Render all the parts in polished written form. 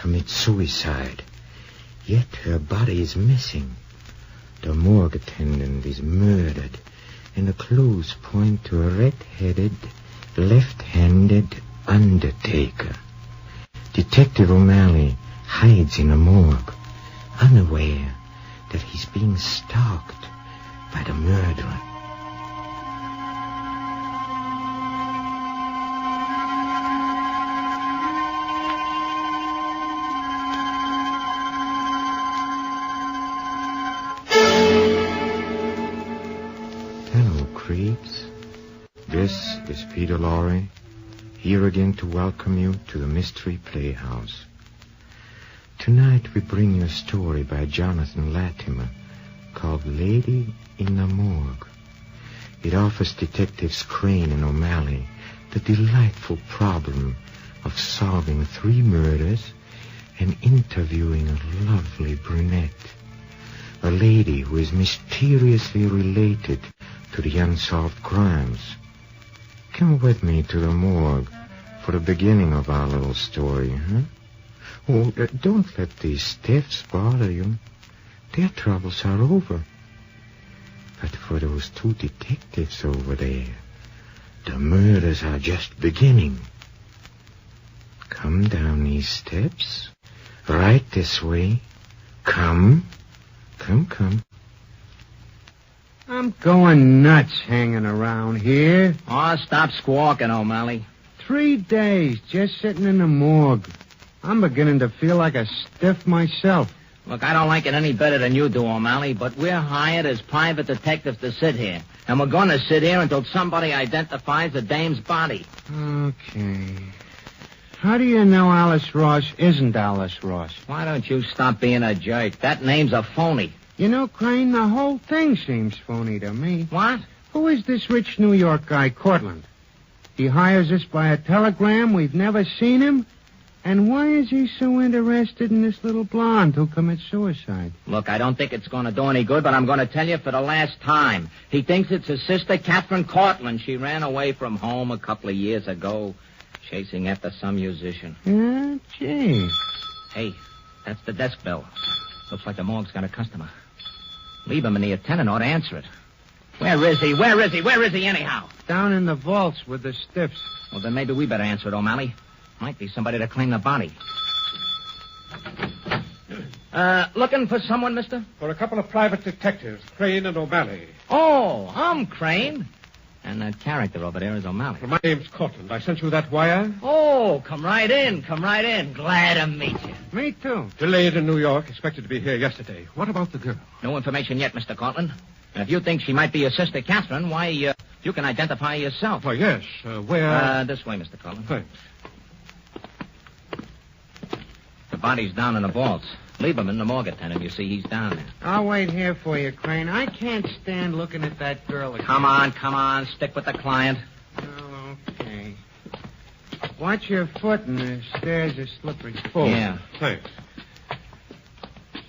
commit suicide. Yet her body is missing. The morgue attendant is murdered, and the clues point to a red-headed, left-handed undertaker. Detective O'Malley hides in a morgue, unaware that he's being stalked by the murderer. Hello, creeps. This is Peter Lorre, here again to welcome you to the Mystery Playhouse. Tonight we bring you a story by Jonathan Latimer called Lady in the Morgue. It offers Detectives Crane and O'Malley the delightful problem of solving 3 murders and interviewing a lovely brunette, a lady who is mysteriously related to the unsolved crimes. Come with me to the morgue for the beginning of our little story, huh? Oh, don't let these stiffs bother you. Their troubles are over. But for those 2 detectives over there, the murders are just beginning. Come down these steps. Right this way. Come. Come. I'm going nuts hanging around here. Oh, stop squawking, O'Malley. 3 days just sitting in the morgue. I'm beginning to feel like a stiff myself. Look, I don't like it any better than you do, O'Malley, but we're hired as private detectives to sit here. And we're going to sit here until somebody identifies the dame's body. Okay. How do you know Alice Ross isn't Alice Ross? Why don't you stop being a jerk? That name's a phony. You know, Crane, the whole thing seems phony to me. What? Who is this rich New York guy, Cortland? He hires us by a telegram. We've never seen him. And why is he so interested in this little blonde who commits suicide? Look, I don't think it's going to do any good, but I'm going to tell you for the last time. He thinks it's his sister, Catherine Cortland. She ran away from home a couple of years ago, chasing after some musician. Yeah, gee. Hey, that's the desk bell. Looks like the morgue's got a customer. Lieberman, the attendant, ought to answer it. Where is he? Where is he anyhow? Down in the vaults with the stiffs. Well, then maybe we better answer it, O'Malley. Might be somebody to claim the body. Looking for someone, mister? For a couple of private detectives, Crane and O'Malley. Oh, I'm Crane. And that character over there is O'Malley. Well, my name's Cortland. I sent you that wire. Oh, come right in. Glad to meet you. Me too. Delayed in New York, expected to be here yesterday. What about the girl? No information yet, Mr. Cortland. And if you think she might be your sister, Catherine, why, you can identify yourself. Oh, yes. Where? This way, Mr. Cortland. Thanks. The body's down in the vaults. Lieberman, the morgue attendant, you see, he's down there. I'll wait here for you, Crane. I can't stand looking at that girl again. Come on. Stick with the client. Oh, okay. Watch your foot, and the stairs are slippery. Oh, yeah. Thanks.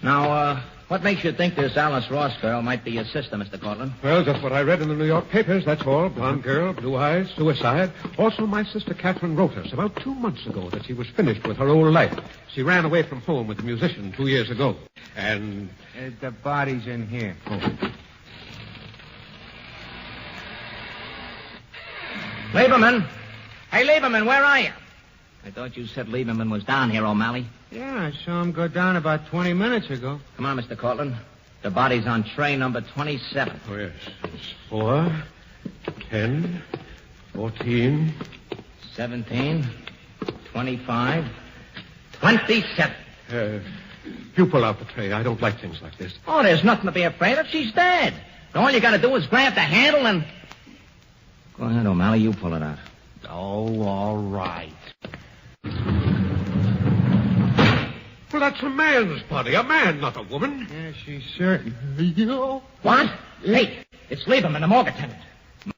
Now, what makes you think this Alice Ross girl might be your sister, Mr. Cortland? Well, just what I read in the New York papers, that's all. Blonde girl, blue eyes, suicide. Also, my sister Catherine wrote us about 2 months ago that she was finished with her old life. She ran away from home with a musician 2 years ago. And... the body's in here. Oh. Lieberman! Hey, Lieberman, where are you? I thought you said Lieberman was down here, O'Malley. Yeah, I saw him go down about 20 minutes ago. Come on, Mr. Cortland. The body's on tray number 27. Oh, yes. It's 4, 10, 14... 17, 25, 27. You pull out the tray. I don't like things like this. Oh, there's nothing to be afraid of. She's dead. All you got to do is grab the handle and... Go ahead, O'Malley. You pull it out. Oh, all right. Well, that's a man's body. A man, not a woman. Yeah, she's certain. What? Hey, it's Lieberman, the morgue attendant.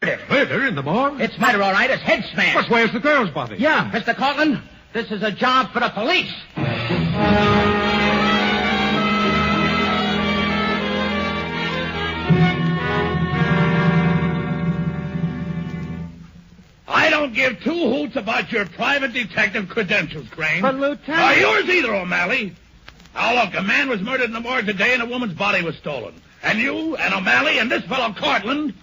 Murder? Murder in the morgue? It's murder, all right. It's head smash. But where's the girl's body? Yeah, Mr. Cortland, this is a job for the police. I don't don't give two hoots about your private detective credentials, Crane. But, Lieutenant... Or yours either, O'Malley. Now, look, a man was murdered in the morgue today and a woman's body was stolen. And you and O'Malley and this fellow Cortland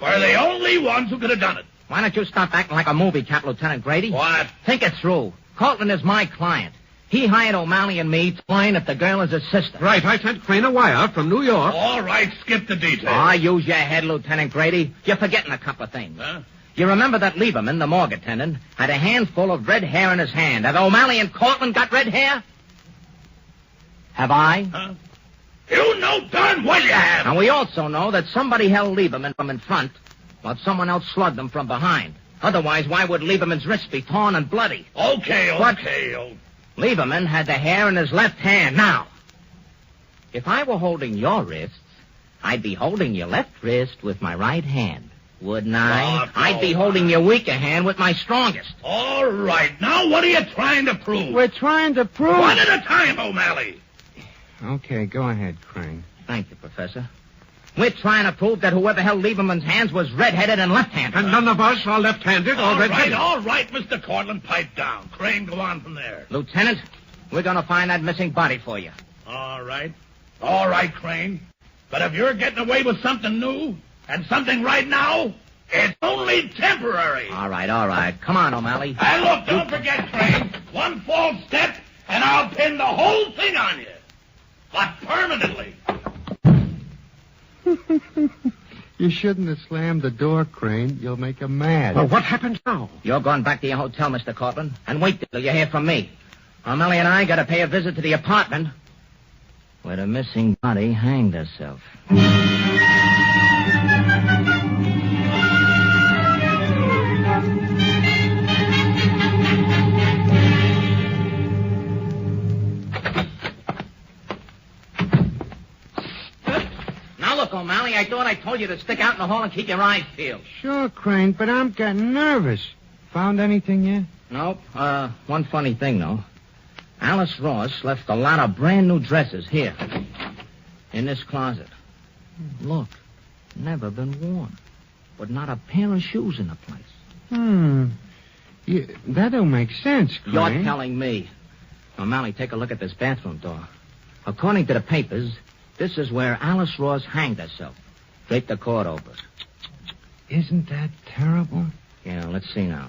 were the only ones who could have done it. Why don't you stop acting like a movie cap, Lieutenant Grady? What? Think it through. Cortland is my client. He hired O'Malley and me to find if the girl is his sister. Right, I sent Crane a wire from New York. All right, skip the details. Use your head, Lieutenant Grady. You're forgetting a couple of things. Huh? You remember that Lieberman, the morgue attendant, had a handful of red hair in his hand. Have O'Malley and Cortland got red hair? Have I? Huh? You know darn well you have. And we also know that somebody held Lieberman from in front while someone else slugged him from behind. Otherwise, why would Lieberman's wrist be torn and bloody? Okay. Lieberman had the hair in his left hand. Now, if I were holding your wrists, I'd be holding your left wrist with my right hand, wouldn't I? I'd be holding your weaker hand with my strongest. All right. Now, what are you trying to prove? We're trying to prove... One at a time, O'Malley. Okay, go ahead, Crane. Thank you, Professor. We're trying to prove that whoever held Lieberman's hands was red-headed and left-handed. And none of us are left-handed or red-headed. All right, Mr. Cortland, pipe down. Crane, go on from there. Lieutenant, we're going to find that missing body for you. All right, Crane. But if you're getting away with something new and something right now, it's only temporary. All right. Come on, O'Malley. And look, don't forget, Crane, one false step and I'll pin the whole thing on you. But permanently. You shouldn't have slammed the door, Crane. You'll make him mad. Well, what happens now? You're going back to your hotel, Mr. Cortland, and wait till you hear from me. O'Malley and I got to pay a visit to the apartment where the missing body hanged herself. O'Malley, I thought I told you to stick out in the hall and keep your eyes peeled. Sure, Crane, but I'm getting nervous. Found anything yet? Nope. One funny thing, though. Alice Ross left a lot of brand new dresses here. In this closet. Look. Never been worn. But not a pair of shoes in the place. That don't make sense, Crane. You're telling me. O'Malley, take a look at this bathroom door. According to the papers, this is where Alice Ross hanged herself. Drape the cord over. Isn't that terrible? Yeah, let's see now.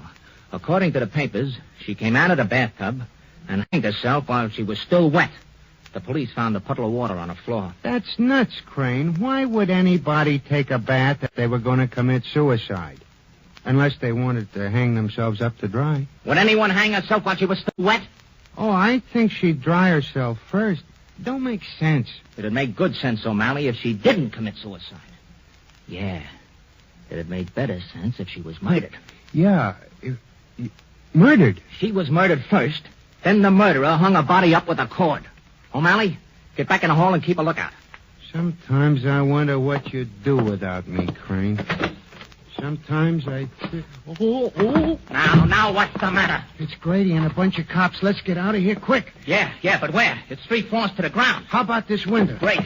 According to the papers, she came out of the bathtub and hanged herself while she was still wet. The police found a puddle of water on the floor. That's nuts, Crane. Why would anybody take a bath if they were going to commit suicide? Unless they wanted to hang themselves up to dry. Would anyone hang herself while she was still wet? Oh, I think she'd dry herself first. Don't make sense. It'd make good sense, O'Malley, if she didn't commit suicide. Yeah. It'd make better sense if she was murdered. Yeah. Murdered? She was murdered first. Then the murderer hung her body up with a cord. O'Malley, get back in the hall and keep a lookout. Sometimes I wonder what you'd do without me, Crane. Sometimes I... Now, what's the matter? It's Grady and a bunch of cops. Let's get out of here quick. Yeah, but where? It's 3 floors to the ground. How about this window? Great.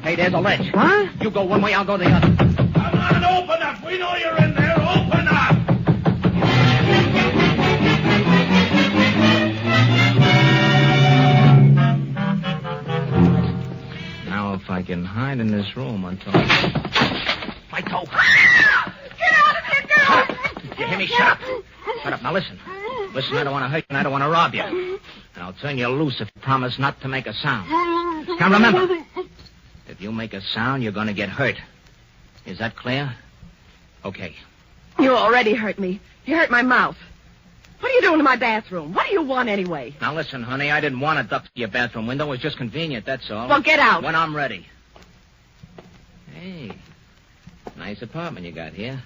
Hey, there's a ledge. What? You go one way, I'll go the other. Come on, open up. We know you're in there. Open up. Now, if I can hide in this room until... My toe. Get out of here, get out! You hear me? Shut up. Shut up. Now, listen. Listen, I don't want to hurt you and I don't want to rob you. And I'll turn you loose if you promise not to make a sound. Now, remember, if you make a sound, you're going to get hurt. Is that clear? Okay. You already hurt me. You hurt my mouth. What are you doing in my bathroom? What do you want anyway? Now, listen, honey, I didn't want to duck to your bathroom window. It was just convenient, that's all. Well, get out. When I'm ready. Hey, nice apartment you got here.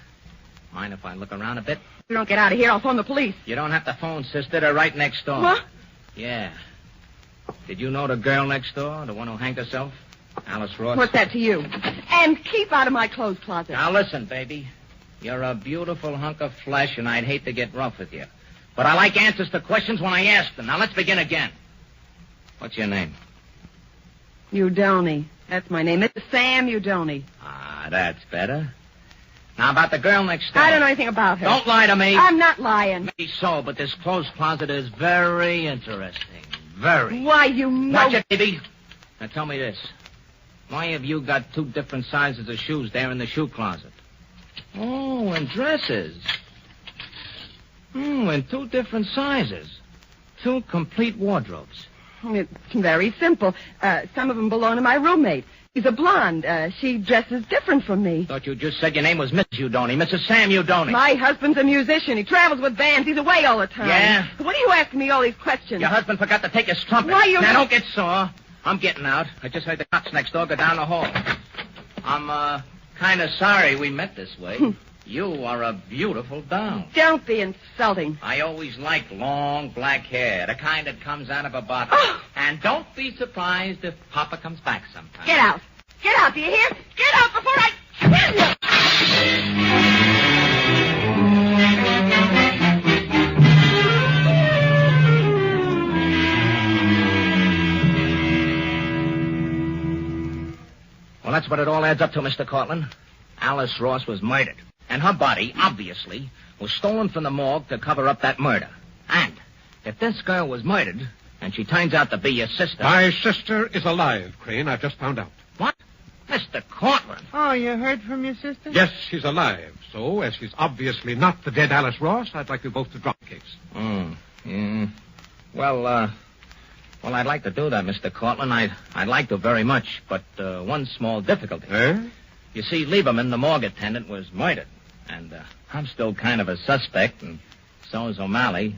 Mind if I look around a bit? If you don't get out of here, I'll phone the police. You don't have to phone, sister. They're right next door. What? Yeah. Did you know the girl next door, the one who hanged herself? Alice Ross? What's that to you? And keep out of my clothes closet. Now, listen, baby. You're a beautiful hunk of flesh, and I'd hate to get rough with you. But I like answers to questions when I ask them. Now, let's begin again. What's your name? Udoni. That's my name. It's Sam Udoni. Ah, that's better. Now, about the girl next door. I don't know anything about her. Don't lie to me. I'm not lying. Maybe so, but this clothes closet is very interesting. Very. Why, you know... Watch it, baby. Now, tell me this. Why have you got 2 different sizes of shoes there in the shoe closet? Oh, and dresses. In 2 different sizes. 2 complete wardrobes. It's very simple. Some of them belong to my roommate. She's a blonde. She dresses different from me. Thought you just said your name was Mrs. Udoni. Mrs. Sam Udoni. My husband's a musician. He travels with bands. He's away all the time. Yeah? What are you asking me all these questions? Your husband forgot to take his trumpet. Why, you... Now, don't get sore. I'm getting out. I just heard the cops next door go down the hall. I'm, kind of sorry we met this way. You are a beautiful doll. Don't be insulting. I always liked long black hair, the kind that comes out of a bottle. Oh. And don't be surprised if Papa comes back sometime. Get out. Get out, do you hear? Get out before I kill you! Well, that's what it all adds up to, Mr. Cortland. Alice Ross was murdered. And her body, obviously, was stolen from the morgue to cover up that murder. And if this girl was murdered, and she turns out to be your sister... My sister is alive, Crane. I've just found out. What? Mr. Cortland? Oh, you heard from your sister? Yes, she's alive. So, as she's obviously not the dead Alice Ross, I'd like you both to drop the case. Yeah. Well, I'd like to do that, Mr. Cortland. I'd like to very much, but one small difficulty. You see, Lieberman, the morgue attendant, was murdered. And I'm still kind of a suspect, and so is O'Malley.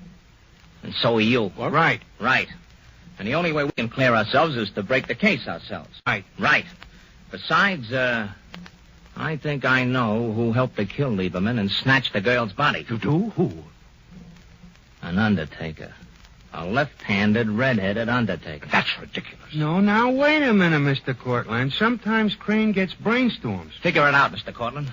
And so are you. What? Right. Right. And the only way we can clear ourselves is to break the case ourselves. Right. Right. Besides, I think I know who helped to kill Lieberman and snatch the girl's body. You do? Who? An undertaker. A left-handed, red-headed undertaker. That's ridiculous. No, now, wait a minute, Mr. Cortland. Sometimes Crane gets brainstorms. Figure it out, Mr. Cortland.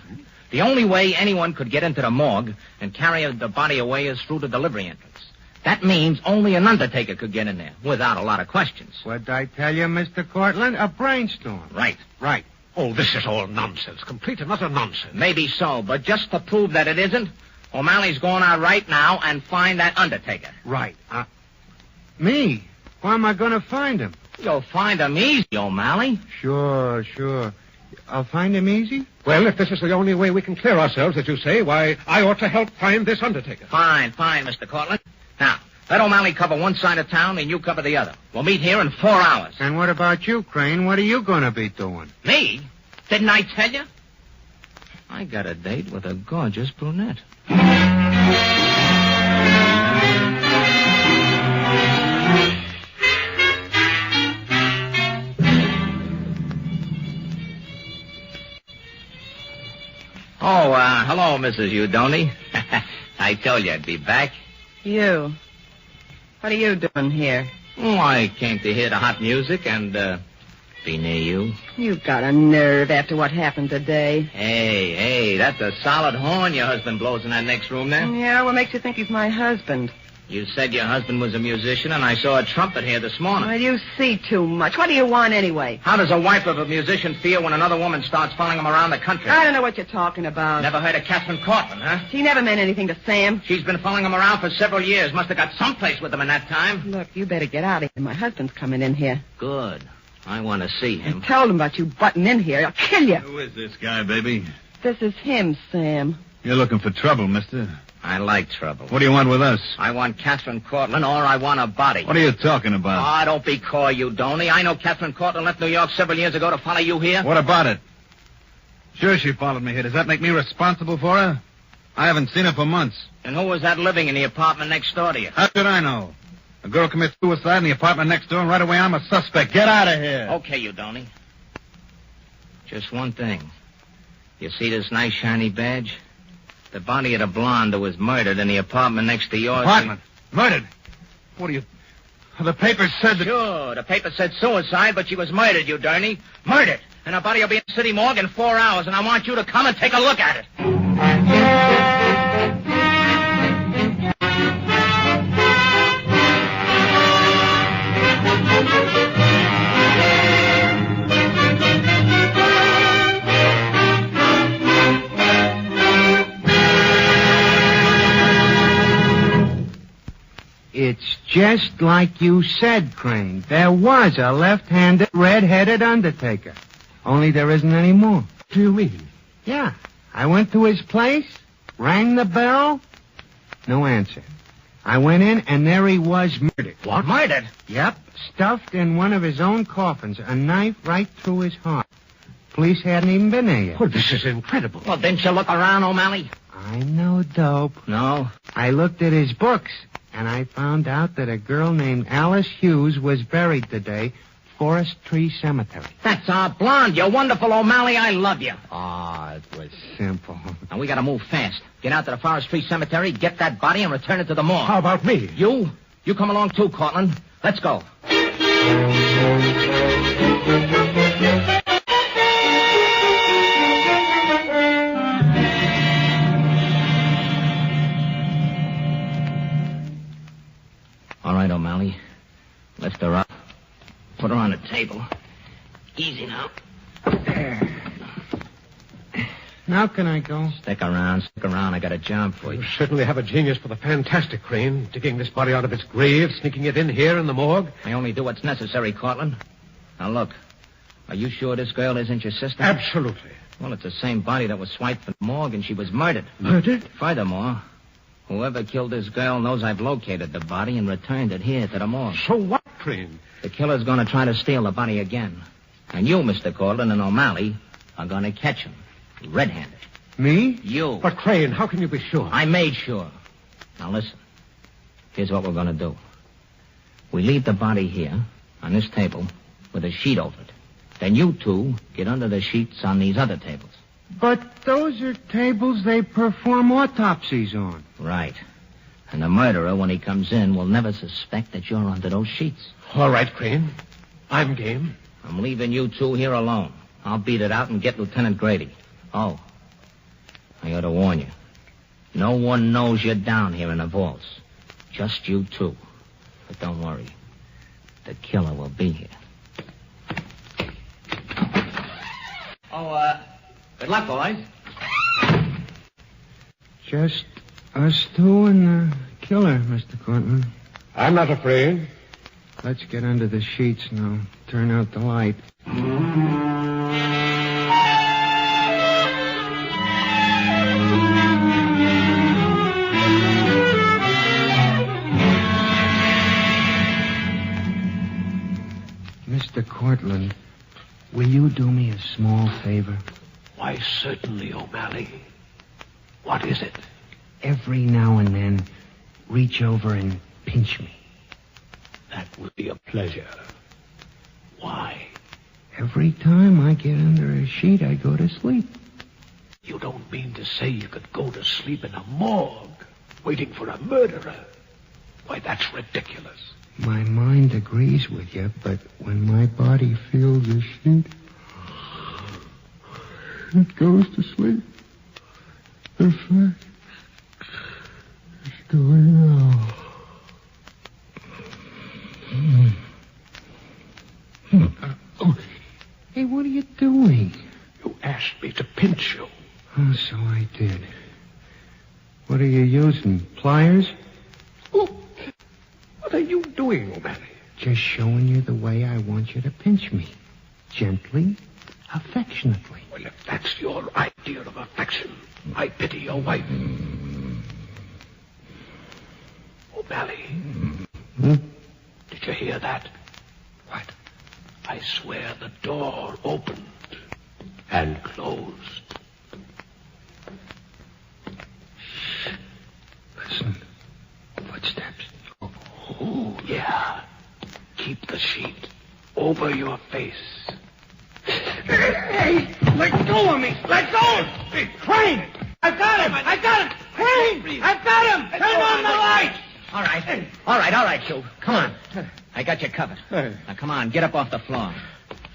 The only way anyone could get into the morgue and carry the body away is through the delivery entrance. That means only an undertaker could get in there, without a lot of questions. What'd I tell you, Mr. Cortland? A brainstorm. Right. Right. Oh, this is all nonsense. Complete and utter nonsense. Maybe so, but just to prove that it isn't, O'Malley's going out right now and find that undertaker. Right. Me? Where am I going to find him? You'll find him easy, O'Malley. Sure. I'll find him easy? Well, if this is the only way we can clear ourselves, as you say, why, I ought to help find this undertaker. Fine, Mr. Cortland. Now, let O'Malley cover one side of town and you cover the other. We'll meet here in 4 hours. And what about you, Crane? What are you going to be doing? Me? Didn't I tell you? I got a date with a gorgeous brunette. Oh, hello, Mrs. Udoni. I told you I'd be back. You? What are you doing here? Oh, I came to hear the hot music and, be near you. You've got a nerve after what happened today. Hey, that's a solid horn your husband blows in that next room there. Yeah, what makes you think he's my husband? You said your husband was a musician, and I saw a trumpet here this morning. Well, you see too much. What do you want anyway? How does a wife of a musician feel when another woman starts following him around the country? I don't know what you're talking about. Never heard of Catherine Cortland, huh? She never meant anything to Sam. She's been following him around for several years. Must have got someplace with him in that time. Look, you better get out of here. My husband's coming in here. Good. I want to see him. I told him about you butting in here. I'll kill you. Who is this guy, baby? This is him, Sam. You're looking for trouble, mister. I like trouble. What do you want with us? I want Catherine Cortland, or I want a body. What are you talking about? Ah, don't be coy, you Donny. I know Catherine Cortland left New York several years ago to follow you here. What about it? Sure she followed me here. Does that make me responsible for her? I haven't seen her for months. And who was that living in the apartment next door to you? How should I know? A girl commits suicide in the apartment next door, and right away I'm a suspect. Get out of here. Okay, you Donny. Just one thing. You see this nice shiny badge? The body of the blonde who was murdered in the apartment next to yours. Apartment? Murdered? What are you... The paper said that... Sure, the paper said suicide, but she was murdered, you Donny. Murdered. And her body will be in the city morgue in 4 hours, and I want you to come and take a look at it. Just like you said, Crane. There was a left-handed, red-headed undertaker. Only there isn't any more. What do you mean? Yeah. I went to his place, rang the bell. No answer. I went in, and there he was murdered. What? Murdered? Yep. Stuffed in one of his own coffins. A knife right through his heart. Police hadn't even been there yet. Well, this is incredible. Well, didn't you look around, O'Malley? I know dope. No? I looked at his books, and I found out that a girl named Alice Hughes was buried today, Forest Tree Cemetery. That's our blonde. You're wonderful, O'Malley. I love you. Ah, it was simple. And we gotta move fast. Get out to the Forest Tree Cemetery, get that body, and return it to the morgue. How about me? You come along too, Cortland. Let's go. All right, O'Malley. Lift her up. Put her on the table. Easy now. There. Now can I go? Stick around. I got a job for you. You certainly have a genius for the fantastic, Crane. Digging this body out of its grave, sneaking it in here in the morgue. I only do what's necessary, Cortland. Now, look. Are you sure this girl isn't your sister? Absolutely. Well, it's the same body that was swiped from the morgue, and she was murdered. Murdered? Furthermore, whoever killed this girl knows I've located the body and returned it here to the morgue. So what, Crane? The killer's going to try to steal the body again. And you, Mr. Cortland, and O'Malley are going to catch him. Red-handed. Me? You. But, Crane, how can you be sure? I made sure. Now, listen. Here's what we're going to do. We leave the body here, on this table, with a sheet over it. Then you two get under the sheets on these other tables. But those are tables they perform autopsies on. Right. And the murderer, when he comes in, will never suspect that you're under those sheets. All right, Crane. I'm game. I'm leaving you two here alone. I'll beat it out and get Lieutenant Grady. Oh, I ought to warn you. No one knows you're down here in the vaults. Just you two. But don't worry. The killer will be here. Good luck, boys. Just us two and the killer, Mr. Cortland. I'm not afraid. Let's get under the sheets now. Turn out the light. Mr. Cortland, will you do me a small favor? Why, certainly, O'Malley. What is it? Every now and then, reach over and pinch me. That would be a pleasure. Why? Every time I get under a sheet, I go to sleep. You don't mean to say you could go to sleep in a morgue, waiting for a murderer? Why, that's ridiculous. My mind agrees with you, but when my body feels a sheet, it goes to sleep. In fact, it's going now. Hey, what are you doing? You asked me to pinch you. Oh, so I did. What are you using? Pliers? Oh, what are you doing, O'Malley? Just showing you the way I want you to pinch me. Gently, affectionately. Well, if that's your idea of affection, I pity your wife. O'Malley, did you hear that? What? I swear the door opened and closed. Shh. Listen. Footsteps. Oh, yeah. Keep the sheet over your face. Hey, let go of me. Let go. Hey, Crane. I've got him. Crane, I've got him. Turn on the light. All right, you. Come on. I got you covered. Now, come on, get up off the floor.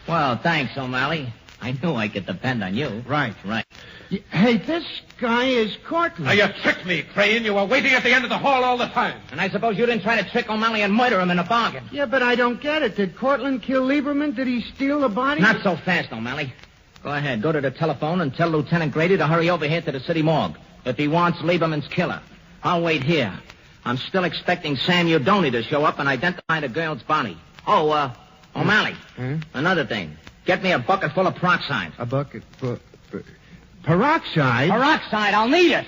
Well, thanks, O'Malley. I knew I could depend on you. Right. Right. Hey, this guy is Cortland. Now, you tricked me, Crane. You were waiting at the end of the hall all the time. And I suppose you didn't try to trick O'Malley and murder him in a bargain. Yeah, but I don't get it. Did Cortland kill Lieberman? Did he steal the body? Not so fast, O'Malley. Go ahead, go to the telephone and tell Lieutenant Grady to hurry over here to the city morgue if he wants Lieberman's killer. I'll wait here. I'm still expecting Sam Udoni to show up and identify the girl's body. Oh, O'Malley. Another thing. Get me a bucket full of peroxide. A bucket full... Peroxide? Peroxide, I'll need it.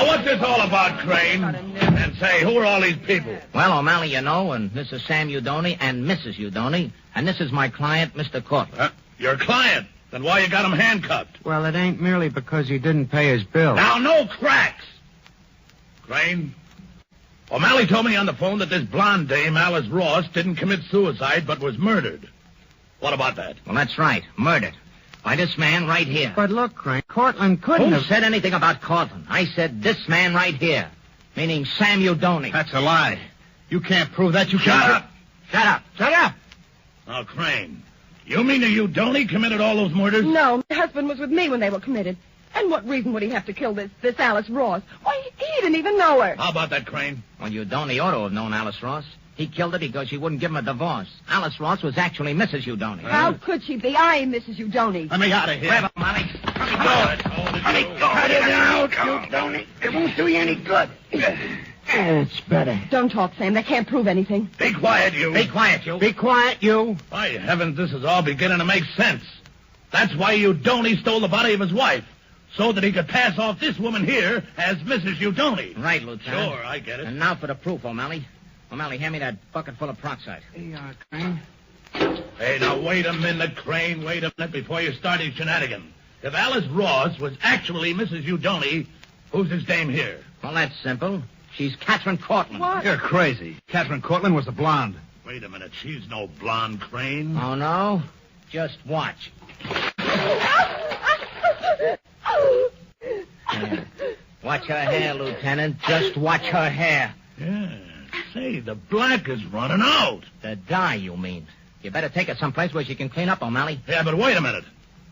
What's this all about, Crane? And say, who are all these people? Well, O'Malley, you know, and this is Sam Udoni and Mrs. Udoni, and this is my client, Mr. Cortland. Your client? Then why you got him handcuffed? Well, it ain't merely because he didn't pay his bill. Now, no cracks! Crane, O'Malley told me on the phone that this blonde dame, Alice Ross, didn't commit suicide but was murdered. What about that? Well, that's right. Murdered. By this man right here. But look, Crane, Cortland couldn't Who have... said anything about Cortland? I said this man right here. Meaning Sam Udoni. That's a lie. You can't prove that. You Shut can't... up! Shut up. Shut up. Now, Crane, you mean that Udoni committed all those murders? No, my husband was with me when they were committed. And what reason would he have to kill this Alice Ross? Why, he didn't even know her. How about that, Crane? Well, Udoni ought to have known Alice Ross. He killed her because she wouldn't give him a divorce. Alice Ross was actually Mrs. Udoni. How could she be? I am Mrs. Udoni. Let me out of here. Grab her, Molly. Let me go. Cut it out, Udoni. It won't do you any good. It's better. Don't talk, Sam. They can't prove anything. Be quiet, you. Be quiet, you. Be quiet, you. By heavens, this is all beginning to make sense. That's why Udoni stole the body of his wife, so that he could pass off this woman here as Mrs. Udoni. Right, Lieutenant. Sure, I get it. And now for the proof, O'Malley. O'Malley, hand me that bucket full of peroxide. Here you are, Crane. Hey, now, wait a minute, Crane. Wait a minute before you start his shenanigans. If Alice Ross was actually Mrs. Udoni, who's this dame here? Well, that's simple. She's Catherine Cortland. What? You're crazy. Catherine Cortland was the blonde. Wait a minute. She's no blonde, Crane. Oh, no? Just watch. Yeah. Watch her hair, Lieutenant. Just watch her hair. Yeah. Say, the black is running out. The dye, you mean. You better take her someplace where she can clean up, O'Malley. Yeah, but wait a minute.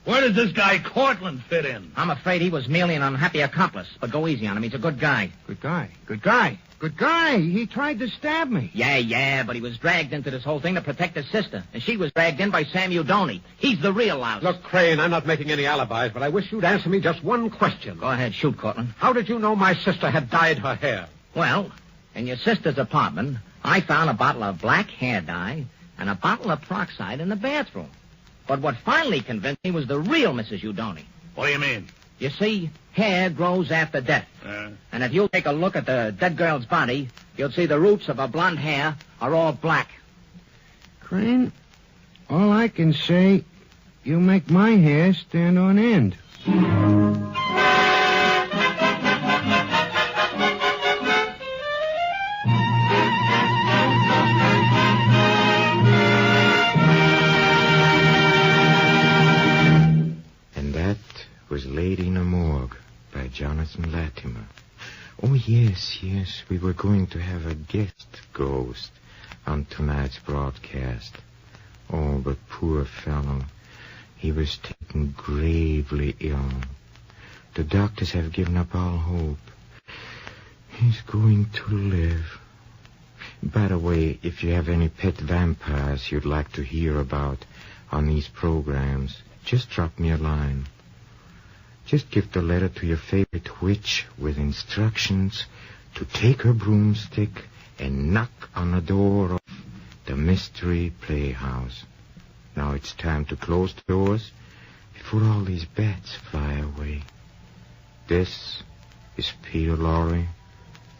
Where does this guy Cortland fit in? I'm afraid he was merely an unhappy accomplice. But go easy on him. He's a good guy. Good guy. Good guy. Good guy. He tried to stab me. Yeah, but he was dragged into this whole thing to protect his sister. And she was dragged in by Sam Udoni. He's the real louse. Look, Crane, I'm not making any alibis, but I wish you'd answer me just one question. Go ahead, shoot, Cortland. How did you know my sister had dyed her hair? Well, in your sister's apartment, I found a bottle of black hair dye and a bottle of peroxide in the bathroom. But what finally convinced me was the real Mrs. Udoni. What do you mean? You see, hair grows after death. And if you take a look at the dead girl's body, you'll see the roots of her blonde hair are all black. Crane, all I can say, you make my hair stand on end. Was Lady in a Morgue by Jonathan Latimer. Oh, yes, we were going to have a guest ghost on tonight's broadcast. Oh, but poor fellow, he was taken gravely ill. The doctors have given up all hope. He's going to live. By the way, if you have any pet vampires you'd like to hear about on these programs, just drop me a line. Just give the letter to your favorite witch with instructions to take her broomstick and knock on the door of the Mystery Playhouse. Now it's time to close the doors before all these bats fly away. This is Peter Lorre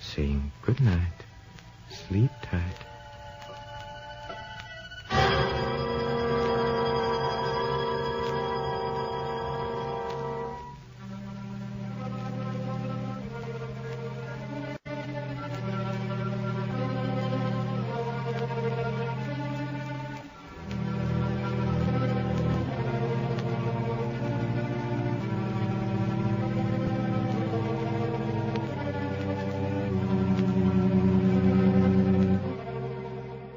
saying good night. Sleep tight.